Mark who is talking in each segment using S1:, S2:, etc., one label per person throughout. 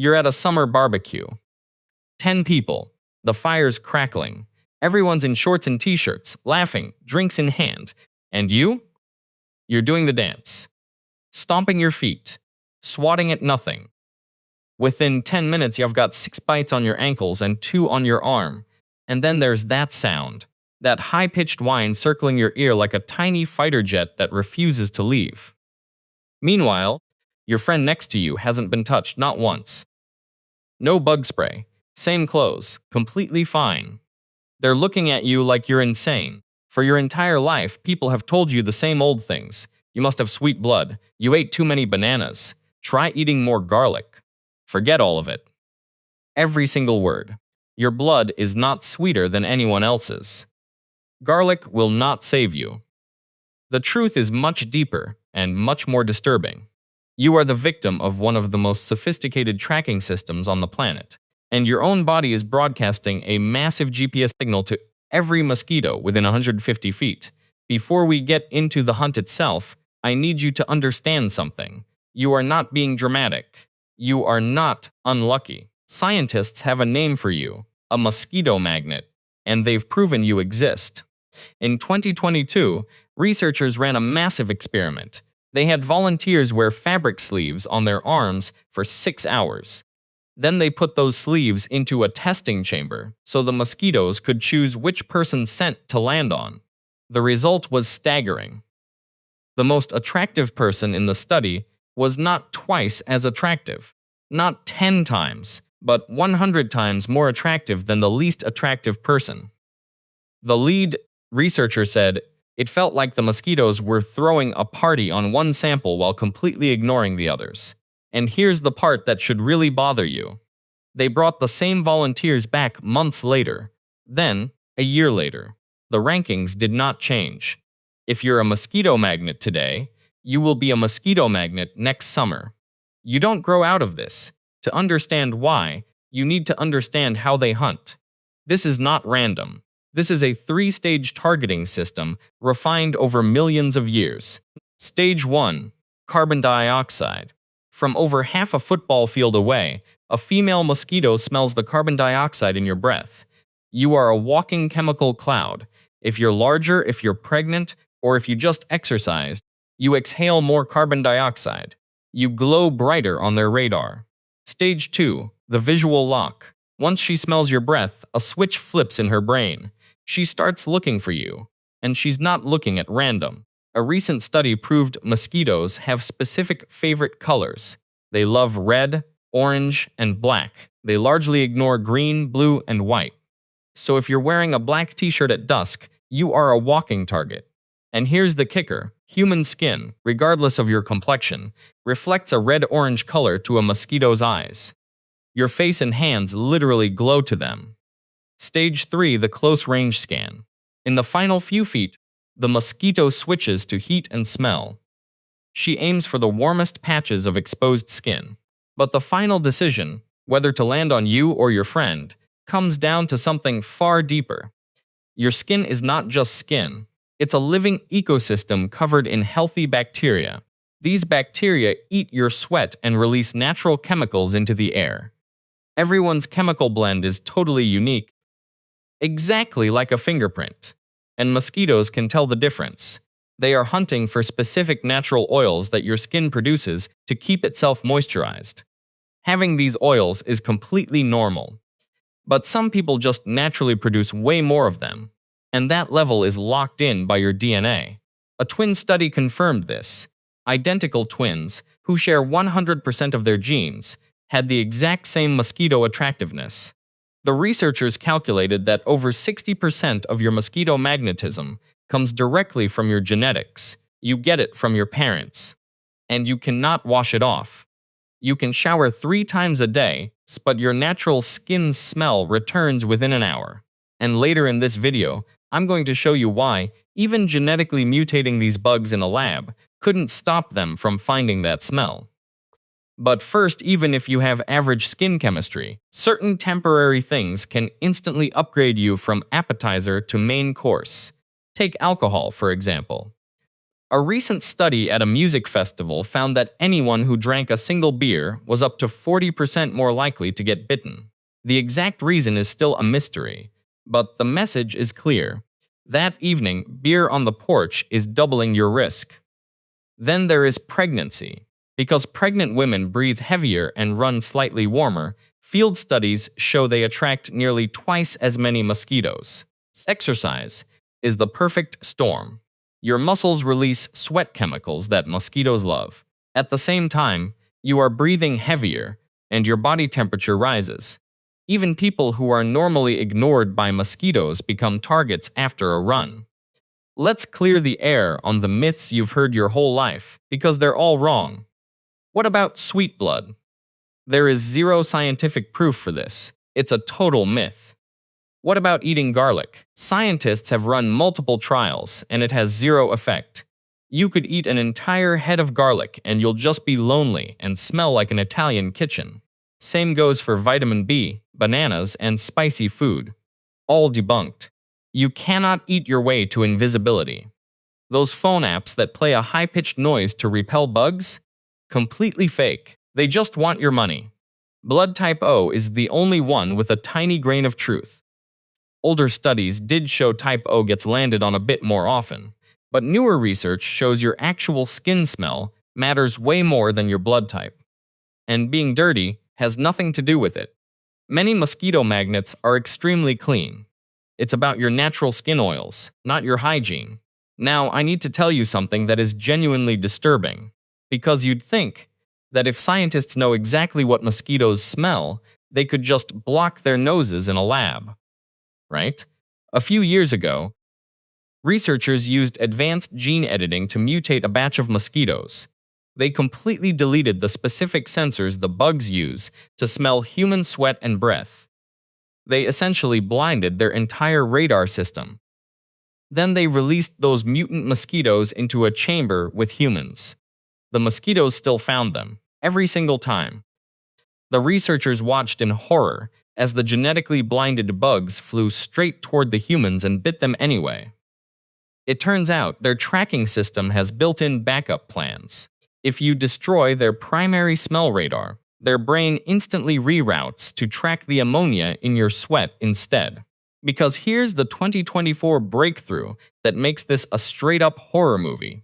S1: You're at a summer barbecue. 10 people. The fire's crackling. Everyone's in shorts and t-shirts, laughing, drinks in hand. And you? You're doing the dance. Stomping your feet. Swatting at nothing. Within 10 minutes, you've got 6 bites on your ankles and 2 on your arm. And then there's that sound. That high-pitched whine circling your ear like a tiny fighter jet that refuses to leave. Meanwhile, your friend next to you hasn't been touched not once. No bug spray. Same clothes. Completely fine. They're looking at you like you're insane. For your entire life, people have told you the same old things. You must have sweet blood. You ate too many bananas. Try eating more garlic. Forget all of it. Every single word. Your blood is not sweeter than anyone else's. Garlic will not save you. The truth is much deeper and much more disturbing. You are the victim of one of the most sophisticated tracking systems on the planet, and your own body is broadcasting a massive GPS signal to every mosquito within 150 feet. Before we get into the hunt itself, I need you to understand something. You are not being dramatic. You are not unlucky. Scientists have a name for you, a mosquito magnet, and they've proven you exist. In 2022, researchers ran a massive experiment. They had volunteers wear fabric sleeves on their arms for 6 hours. Then they put those sleeves into a testing chamber so the mosquitoes could choose which person's scent to land on. The result was staggering. The most attractive person in the study was not twice as attractive, not 10 times, but 100 times more attractive than the least attractive person. The lead researcher said, "It felt like the mosquitoes were throwing a party on one sample while completely ignoring the others. And here's the part that should really bother you. They brought the same volunteers back months later. Then, a year later. The rankings did not change. If you're a mosquito magnet today, you will be a mosquito magnet next summer. You don't grow out of this. To understand why, you need to understand how they hunt. This is not random. This is a 3-stage targeting system refined over millions of years. Stage 1. Carbon dioxide. From over half a football field away, a female mosquito smells the carbon dioxide in your breath. You are a walking chemical cloud. If you're larger, if you're pregnant, or if you just exercised, you exhale more carbon dioxide. You glow brighter on their radar. Stage 2. The visual lock. Once she smells your breath, a switch flips in her brain. She starts looking for you. And she's not looking at random. A recent study proved mosquitoes have specific favorite colors. They love red, orange, and black. They largely ignore green, blue, and white. So if you're wearing a black t-shirt at dusk, you are a walking target. And here's the kicker. Human skin, regardless of your complexion, reflects a red-orange color to a mosquito's eyes. Your face and hands literally glow to them. Stage 3. The close-range scan. In the final few feet, the mosquito switches to heat and smell. She aims for the warmest patches of exposed skin. But the final decision, whether to land on you or your friend, comes down to something far deeper. Your skin is not just skin. It's a living ecosystem covered in healthy bacteria. These bacteria eat your sweat and release natural chemicals into the air. Everyone's chemical blend is totally unique, exactly like a fingerprint. And mosquitoes can tell the difference. They are hunting for specific natural oils that your skin produces to keep itself moisturized. Having these oils is completely normal. But some people just naturally produce way more of them. And that level is locked in by your DNA. A twin study confirmed this. Identical twins, who share 100% of their genes, had the exact same mosquito attractiveness. The researchers calculated that over 60% of your mosquito magnetism comes directly from your genetics. You get it from your parents. And you cannot wash it off. You can shower 3 times a day, but your natural skin smell returns within an hour. And later in this video, I'm going to show you why even genetically mutating these bugs in a lab couldn't stop them from finding that smell. But first, even if you have average skin chemistry, certain temporary things can instantly upgrade you from appetizer to main course. Take alcohol, for example. A recent study at a music festival found that anyone who drank a single beer was up to 40% more likely to get bitten. The exact reason is still a mystery, but the message is clear. That evening, beer on the porch is doubling your risk. Then there is pregnancy. Because pregnant women breathe heavier and run slightly warmer, field studies show they attract nearly twice as many mosquitoes. Exercise is the perfect storm. Your muscles release sweat chemicals that mosquitoes love. At the same time, you are breathing heavier, and your body temperature rises. Even people who are normally ignored by mosquitoes become targets after a run. Let's clear the air on the myths you've heard your whole life, because they're all wrong. What about sweet blood? There is zero scientific proof for this. It's a total myth. What about eating garlic? Scientists have run multiple trials, and it has zero effect. You could eat an entire head of garlic, and you'll just be lonely and smell like an Italian kitchen. Same goes for vitamin B, bananas, and spicy food. All debunked. You cannot eat your way to invisibility. Those phone apps that play a high-pitched noise to repel bugs? Completely fake. They just want your money. Blood type O is the only one with a tiny grain of truth. Older studies did show type O gets landed on a bit more often, but newer research shows your actual skin smell matters way more than your blood type. And being dirty has nothing to do with it. Many mosquito magnets are extremely clean. It's about your natural skin oils, not your hygiene. Now, I need to tell you something that is genuinely disturbing, because you'd think that if scientists know exactly what mosquitoes smell, they could just block their noses in a lab. Right? A few years ago, researchers used advanced gene editing to mutate a batch of mosquitoes. They completely deleted the specific sensors the bugs use to smell human sweat and breath. They essentially blinded their entire radar system. Then they released those mutant mosquitoes into a chamber with humans. The mosquitoes still found them, every single time. The researchers watched in horror as the genetically blinded bugs flew straight toward the humans and bit them anyway. It turns out their tracking system has built-in backup plans. If you destroy their primary smell radar, their brain instantly reroutes to track the ammonia in your sweat instead. Because here's the 2024 breakthrough that makes this a straight-up horror movie.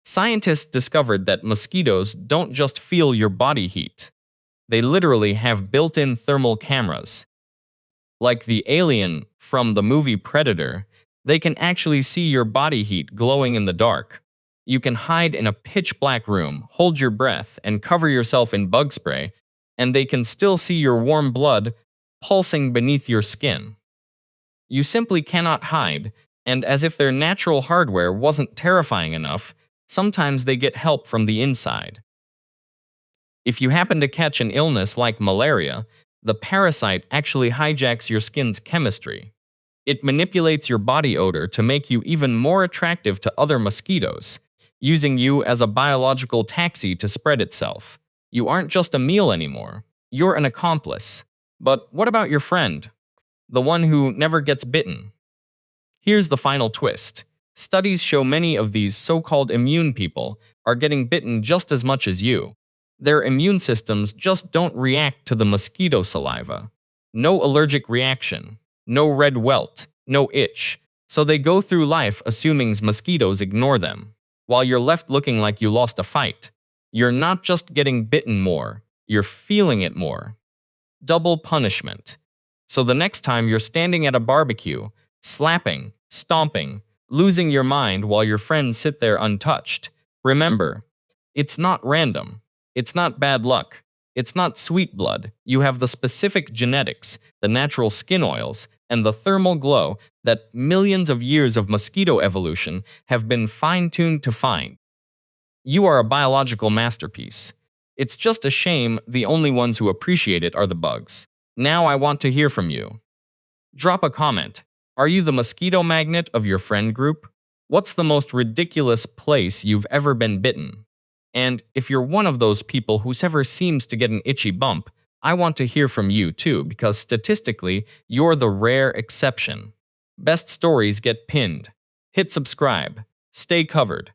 S1: Scientists discovered that mosquitoes don't just feel your body heat. They literally have built-in thermal cameras. Like the alien from the movie Predator, they can actually see your body heat glowing in the dark. You can hide in a pitch-black room, hold your breath, and cover yourself in bug spray, and they can still see your warm blood pulsing beneath your skin. You simply cannot hide, and as if their natural hardware wasn't terrifying enough, sometimes they get help from the inside. If you happen to catch an illness like malaria, the parasite actually hijacks your skin's chemistry. It manipulates your body odor to make you even more attractive to other mosquitoes, using you as a biological taxi to spread itself. You aren't just a meal anymore. You're an accomplice. But what about your friend? The one who never gets bitten? Here's the final twist. Studies show many of these so-called immune people are getting bitten just as much as you. Their immune systems just don't react to the mosquito saliva. No allergic reaction, no red welt, no itch, so they go through life assuming mosquitoes ignore them, while you're left looking like you lost a fight. You're not just getting bitten more, you're feeling it more. Double punishment. So the next time you're standing at a barbecue, slapping, stomping, losing your mind while your friends sit there untouched, remember, it's not random. It's not bad luck. It's not sweet blood. You have the specific genetics, the natural skin oils, and the thermal glow that millions of years of mosquito evolution have been fine-tuned to find. You are a biological masterpiece. It's just a shame the only ones who appreciate it are the bugs. Now I want to hear from you. Drop a comment. Are you the mosquito magnet of your friend group? What's the most ridiculous place you've ever been bitten? And if you're one of those people who ever seems to get an itchy bump, I want to hear from you too, because statistically, you're the rare exception. Best stories get pinned. Hit subscribe. Stay covered.